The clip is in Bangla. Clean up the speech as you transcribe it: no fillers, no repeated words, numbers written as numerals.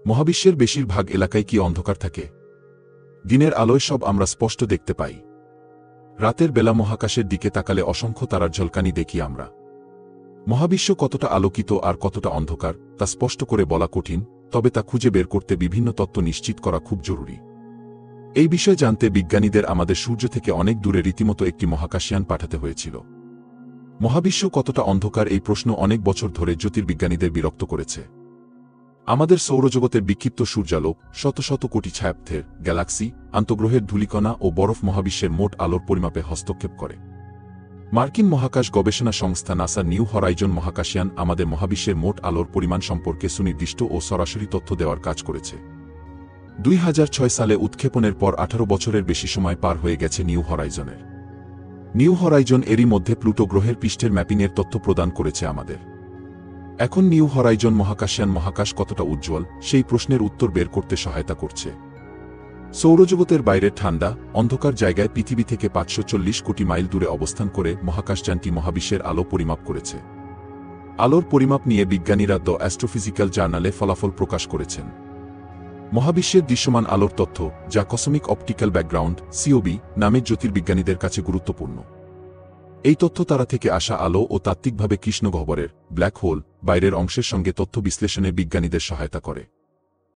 মহাবিশ্বের বেশিরভাগ এলাকায় কি অন্ধকার থাকে? দিনের আলোয় সব আমরা স্পষ্ট দেখতে পাই। রাতের বেলা মহাকাশের দিকে তাকালে অসংখ্য তারার ঝলকানি দেখি আমরা। মহাবিশ্ব কতটা আলোকিত আর কতটা অন্ধকার তা স্পষ্ট করে বলা কঠিন, তবে তা খুঁজে বের করতে বিভিন্ন তত্ত্ব নিশ্চিত করা খুব জরুরি। এই বিষয় জানতে বিজ্ঞানীদের আমাদের সূর্য থেকে অনেক দূরে রীতিমতো একটি মহাকাশযান পাঠাতে হয়েছিল। মহাবিশ্ব কতটা অন্ধকার এই প্রশ্ন অনেক বছর ধরে জ্যোতির্বিজ্ঞানীদের বিরক্ত করেছে। আমাদের সৌরজগতের বিক্ষিপ্ত সূর্যালোক, শত শত কোটি ছায়াপথের গ্যালাক্সি, আন্তঃগ্রহের ধূলিকণা ও বরফ মহাবিশ্বের মোট আলোর পরিমাপে হস্তক্ষেপ করে। মার্কিন মহাকাশ গবেষণা সংস্থা নাসার নিউ হরাইজন মহাকাশযান আমাদের মহাবিশ্বের মোট আলোর পরিমাণ সম্পর্কে সুনির্দিষ্ট ও সরাসরি তথ্য দেওয়ার কাজ করেছে। 2006 সালে উৎক্ষেপণের পর 18 বছরের বেশি সময় পার হয়ে গেছে নিউ হরাইজনের। নিউ হরাইজন এরই মধ্যে প্লুটো গ্রহের পৃষ্ঠের ম্যাপিংয়ের তথ্য প্রদান করেছে আমাদের। এখন নিউ হরাইজন মহাকাশযান মহাকাশ কতটা উজ্জ্বল সেই প্রশ্নের উত্তর বের করতে সহায়তা করছে। সৌরজগতের বাইরে ঠান্ডা, অন্ধকার জায়গায় পৃথিবী থেকে 540 কোটি মাইল দূরে অবস্থান করে মহাকাশযানটি মহাবিশ্বের আলো পরিমাপ করেছে। আলোর পরিমাপ নিয়ে বিজ্ঞানীরা দ্য অ্যাস্ট্রোফিজিক্যাল জার্নালে ফলাফল প্রকাশ করেছেন। মহাবিশ্বের দৃশ্যমান আলোর তথ্য, যা কসমিক অপটিক্যাল ব্যাকগ্রাউন্ড সিওবি নামে জ্যোতির্বিজ্ঞানীদের কাছে গুরুত্বপূর্ণ। এই তথ্য তারা থেকে আসা আলো ও তাত্ত্বিকভাবে কৃষ্ণগহ্বরের ব্ল্যাক হোল বাইরের অংশের সঙ্গে তথ্য বিশ্লেষণে বিজ্ঞানীদের সহায়তা করে।